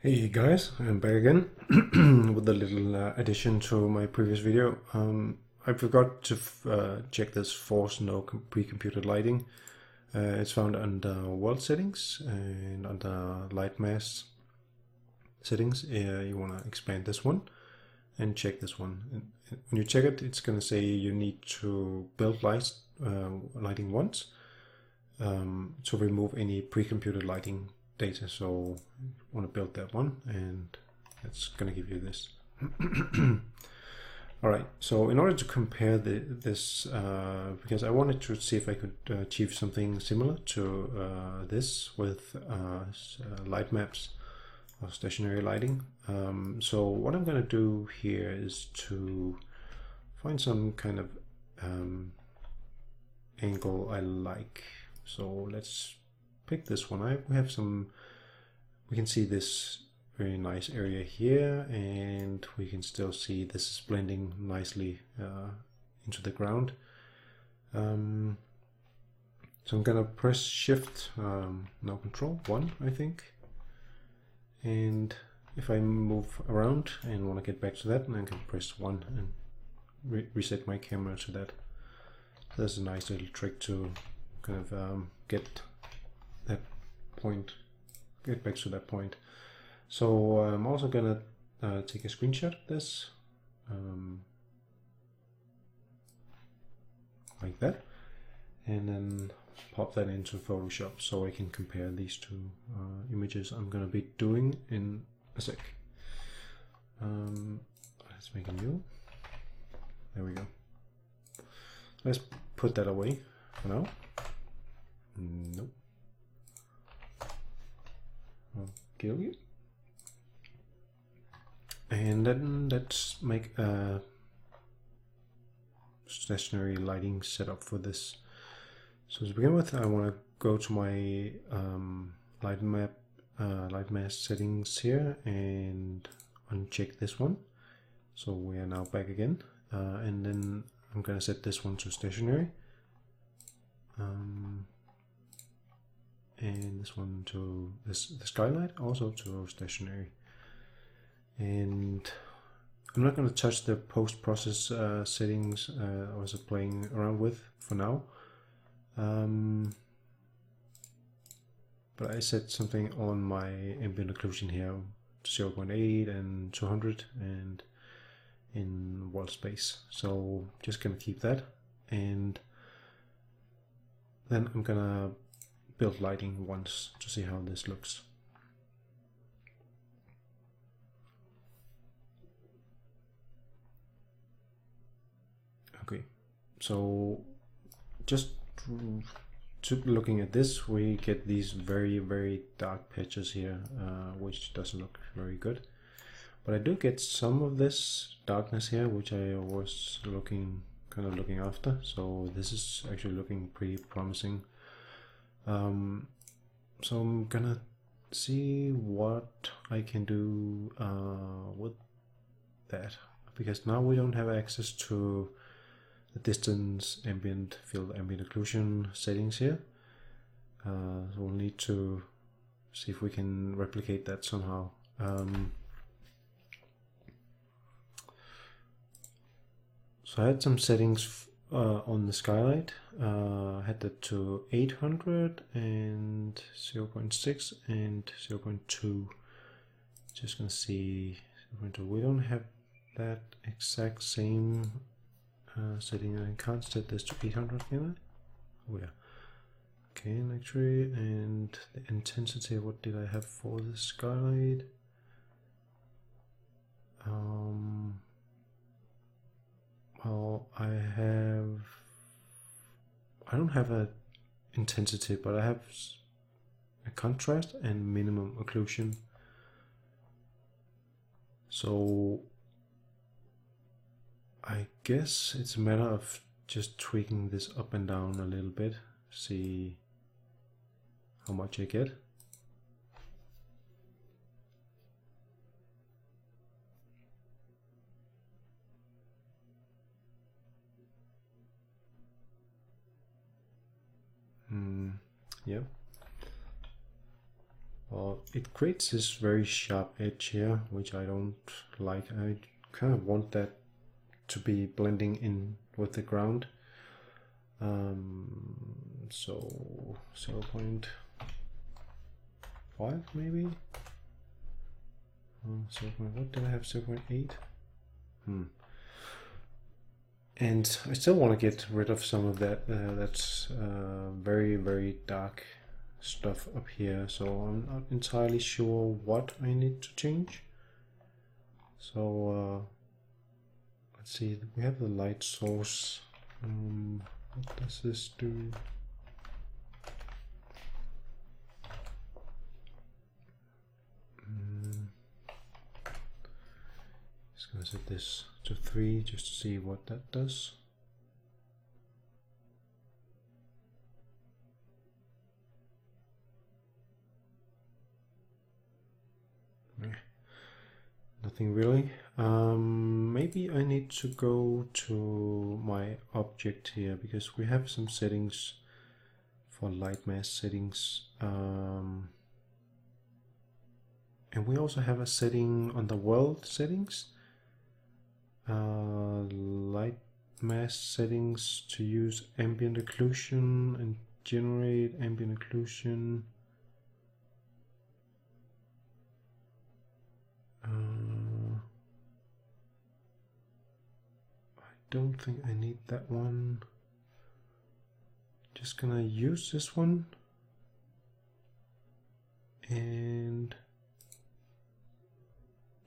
Hey guys, I'm back again with a little addition to my previous video. I forgot to check this force no pre-computed lighting. It's found under world settings and under light mass settings. You want to expand this one and check this one. And when you check it, it's going to say you need to build lighting once to remove any pre-computed lighting data. So you want to build that one, and that's going to give you this. All right, so in order to compare this, because I wanted to see if I could achieve something similar to this with light maps or stationary lighting. So what I'm going to do here is to find some kind of angle I like. So let's pick this one. We have some, we can see this very nice area here, and we can still see this is blending nicely into the ground. So I'm gonna press shift, no control, 1 I think, and if I move around and want to get back to that, then I can press 1 and reset my camera to that. So that's a nice little trick to kind of get that point, get back to that point. So I'm also gonna take a screenshot of this, like that, and then pop that into Photoshop so I can compare these two images I'm gonna be doing in a sec. Let's make a new. There we go. Let's put that away for now. Nope. I'll kill you. And then let's make a stationary lighting setup for this. So to begin with, I want to go to my light mass settings here and uncheck this one. So we are now back again, and then I'm going to set this one to stationary. And this one to the skylight also to stationary. And I'm not going to touch the post-process settings I was playing around with for now. But I set something on my ambient occlusion here, 0.8 and 200 and in wall space. So just going to keep that, and then I'm going to build lighting once to see how this looks. Okay, so just looking at this, we get these very dark patches here, which doesn't look very good. But I do get some of this darkness here, which I was kind of looking after. So this is actually looking pretty promising. So I'm gonna see what I can do with that, because now we don't have access to the distance, ambient field, ambient occlusion settings here. So we'll need to see if we can replicate that somehow. So I had some settings on the skylight. I had that to 800 and 0.6 and 0.2. Just gonna see 0.2. We don't have that exact same setting. I can't set this to 800, can I? Oh yeah. Okay, actually, and the intensity, what did I have for the skylight? Well, I don't have a intensity, but I have a contrast and minimum occlusion. So I guess it's a matter of just tweaking this up and down a little bit, see how much I get. Yeah. Well, it creates this very sharp edge here, which I don't like. I kind of want that to be blending in with the ground. So 0.5 maybe? What did I have? 0.8? And I still want to get rid of some of that that's very, very dark stuff up here, so I'm not entirely sure what I need to change. So let's see, we have the light source. What does this do? Just gonna set this to 3 just to see what that does. Nothing really. Maybe I need to go to my object here because we have some settings for light mass settings. And we also have a setting on the world settings. Light mass settings to use ambient occlusion and generate ambient occlusion. I don't think I need that one. Just gonna use this one and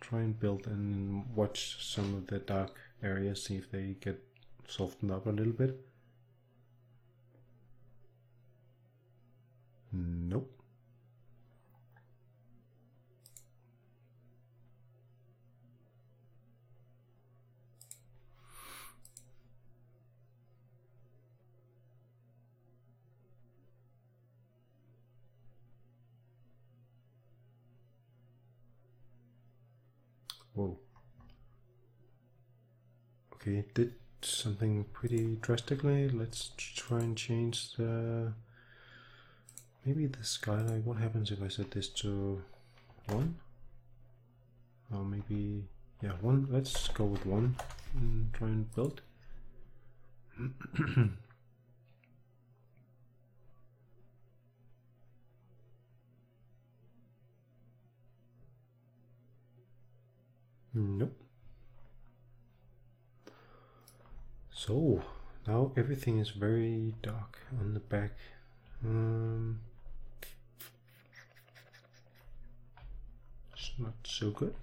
try and build and watch some of the dark areas, see if they get softened up a little bit. Nope. Whoa. Okay, it did something pretty drastically. Let's try and change the... Maybe the skylight. What happens if I set this to 1? Or maybe... Yeah, 1. Let's go with 1 and try and build. Nope. So now everything is very dark on the back. It's not so good.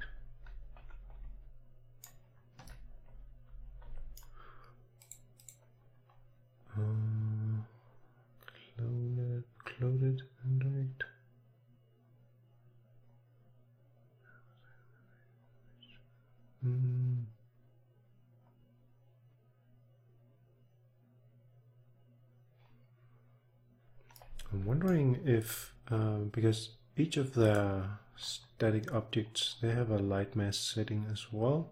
Clouded and direct. I'm wondering if, because each of the static objects, they have a light mass setting as well.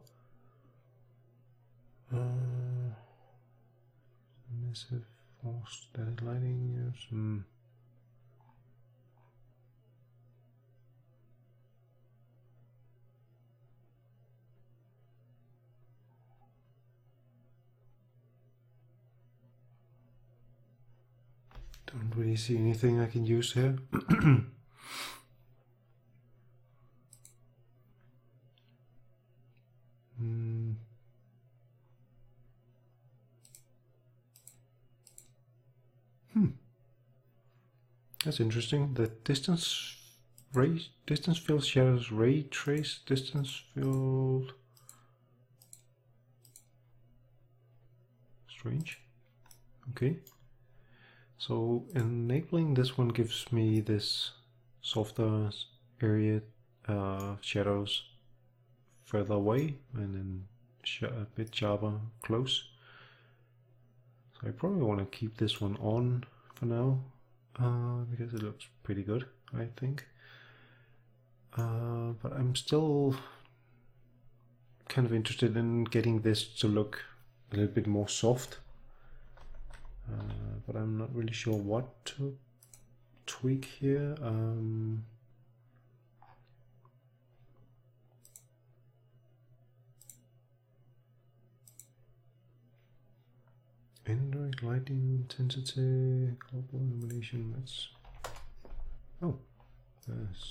Massive force static lighting, yes. Don't really see anything I can use here. That's interesting. The distance field shadows ray trace distance field. Strange. Okay. So enabling this one gives me this softer area shadows further away and then a bit sharper close. So I probably want to keep this one on for now because it looks pretty good, I think. But I'm still kind of interested in getting this to look a little bit more soft. But I'm not really sure what to tweak here. Indirect lighting intensity, global illumination. That's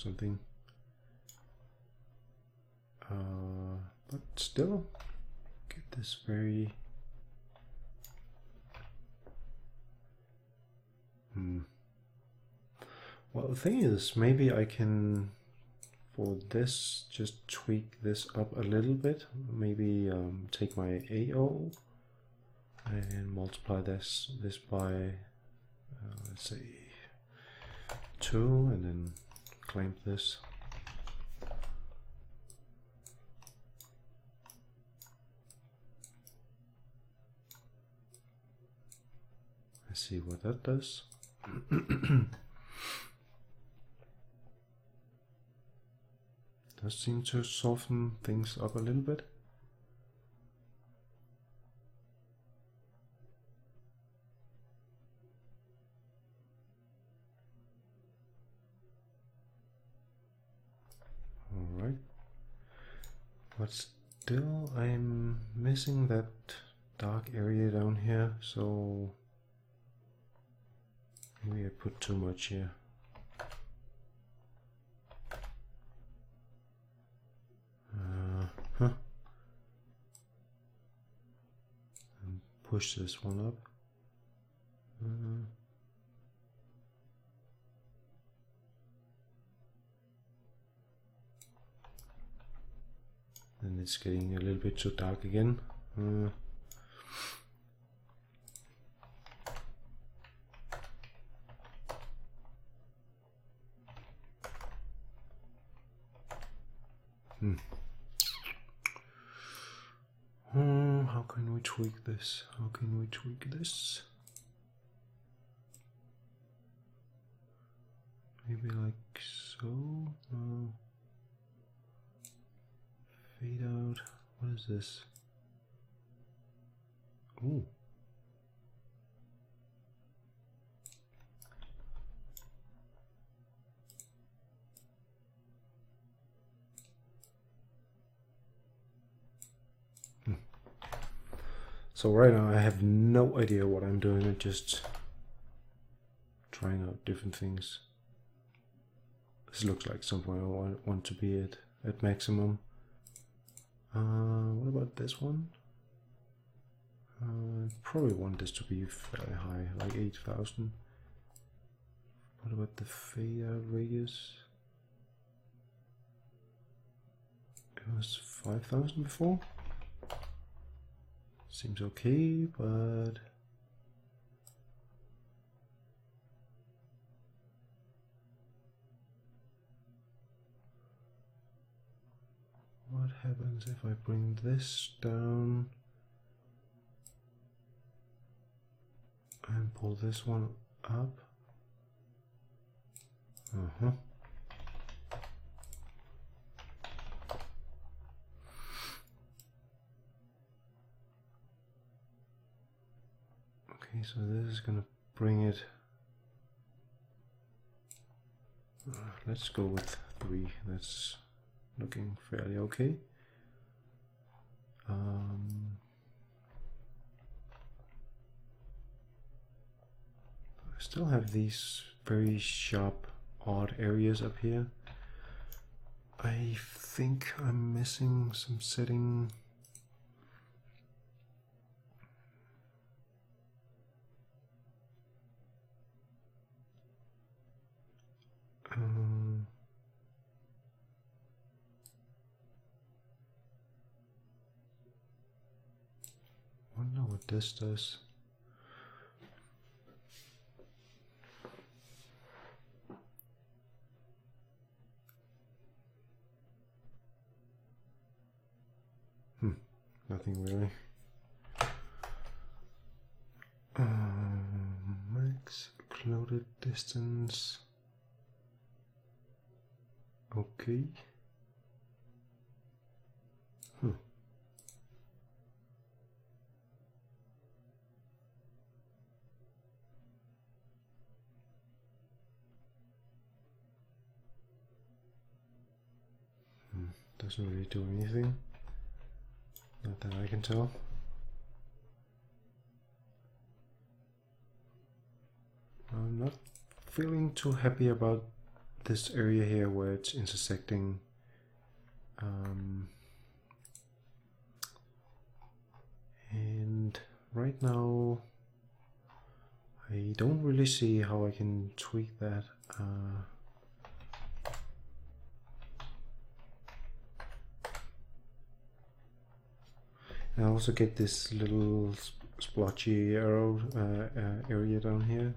something. But still, get this very. Well, the thing is, maybe I can, for this, just tweak this up a little bit. Maybe take my AO and multiply this by let's say 2, and then clamp this. Let's see what that does. Does seem to soften things up a little bit. Alright. But still I'm missing that dark area down here, so maybe I put too much here. And push this one up. And it's getting a little bit too dark again. How can we tweak this? How can we tweak this? Maybe like so. Fade out. What is this? Ooh. So right now I have no idea what I'm doing. I'm just trying out different things. This looks like somewhere I want to be at maximum. What about this one? Probably want this to be fairly high, like 8,000. What about the fade out radius? It was 5,000 before. Seems okay, but what happens if I bring this down and pull this one up? Okay, so this is gonna bring it. Let's go with 3. That's looking fairly okay. I still have these very sharp, odd areas up here. I think I'm missing some setting. Wonder what this does. Nothing really. Max clouded distance. Okay. Doesn't really do anything. Not that I can tell. feeling too happy about this area here where it's intersecting. And right now I don't really see how I can tweak that. I also get this little splotchy arrow area down here,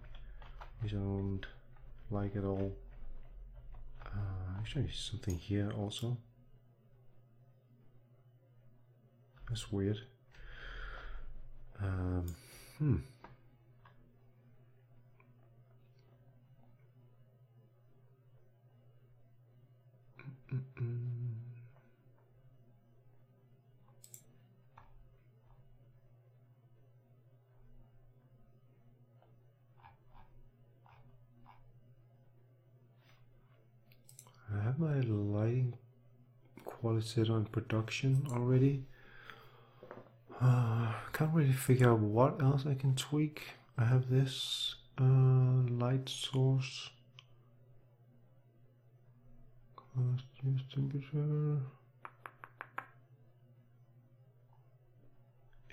which I don't like at all. Actually, something here also. That's weird. I have my lighting quality set on production already. Can't really figure out what else I can tweak. I have this light source, use temperature,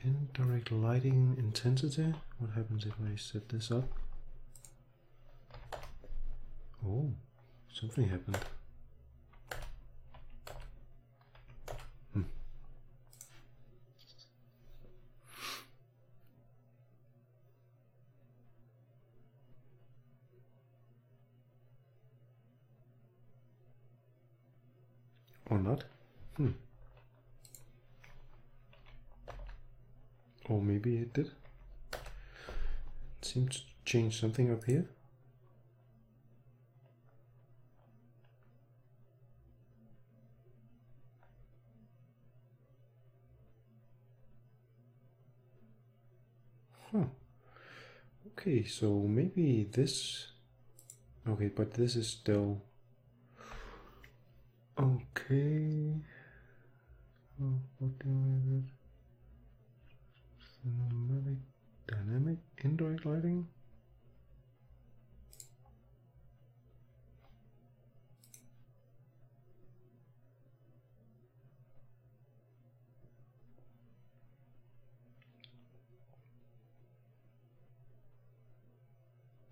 indirect lighting intensity. What happens if I set this up? Oh, something happened. Or not. Or maybe it did. It seemed to change something up here. Okay, so maybe this. Okay, but this is still okay. What do I do? Cinematic, dynamic, indirect lighting.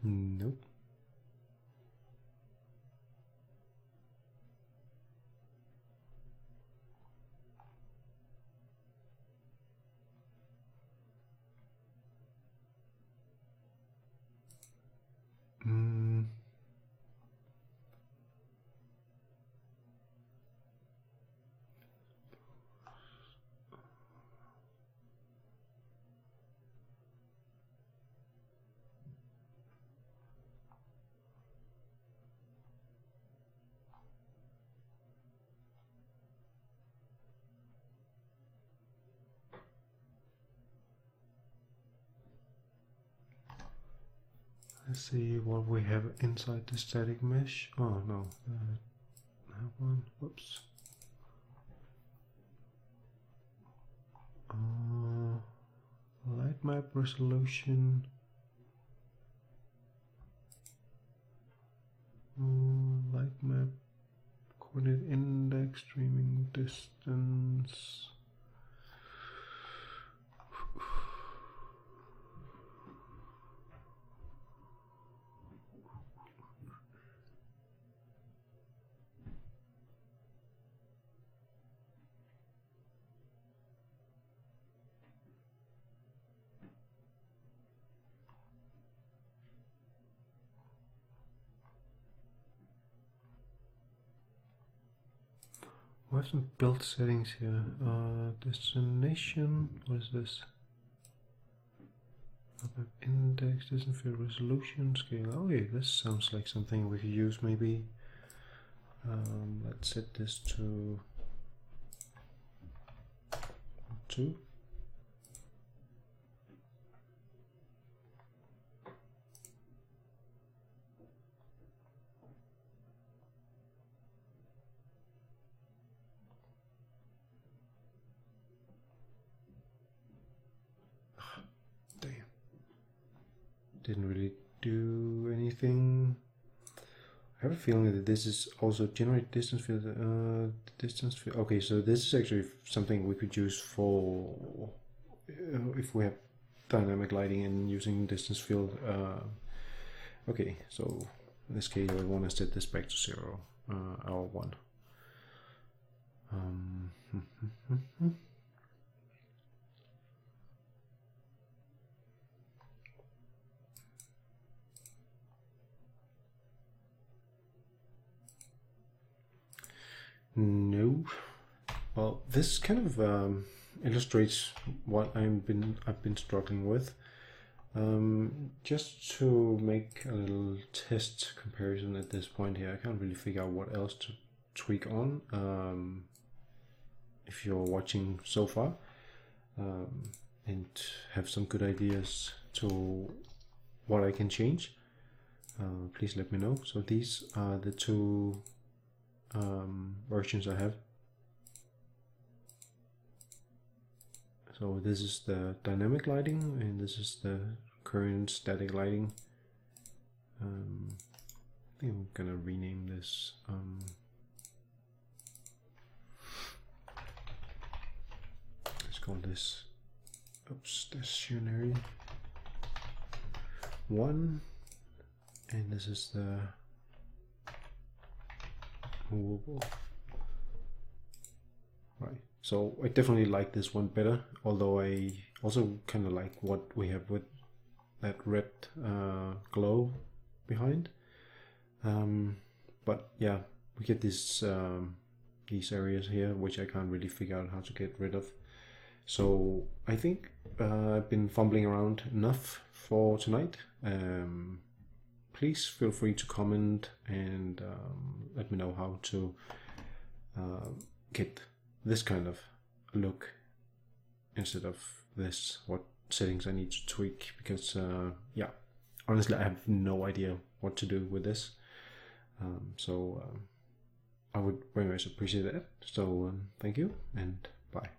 Nope. Let's see what we have inside the static mesh. Oh no, that one. Whoops. Light map resolution. Light map coordinate index, streaming distance. We have some build settings here. Destination, what is this? Index, distance field resolution, scale. Oh yeah, this sounds like something we could use maybe. Let's set this to 2. Damn. Didn't really do anything. have a feeling that this is also generate distance field. Distance field. Okay, so this is actually something we could use for if we have dynamic lighting and using distance field. Okay, so in this case, I want to set this back to 0 or 1. No. Well, this kind of illustrates what I've been struggling with. Just to make a little test comparison at this point here, I can't really figure out what else to tweak on. If you're watching so far and have some good ideas to what I can change, please let me know. So these are the two versions I have. So this is the dynamic lighting and this is the current static lighting. I think I'm gonna rename this let's call this stationary 1, and this is the movable. Right, so I definitely like this one better, although I also kind of like what we have with that red glow behind. But yeah, we get this these areas here which I can't really figure out how to get rid of. So I think I've been fumbling around enough for tonight. Please feel free to comment and let me know how to get this kind of look instead of this, what settings I need to tweak, because yeah, honestly I have no idea what to do with this. I would very much appreciate that. So thank you and bye.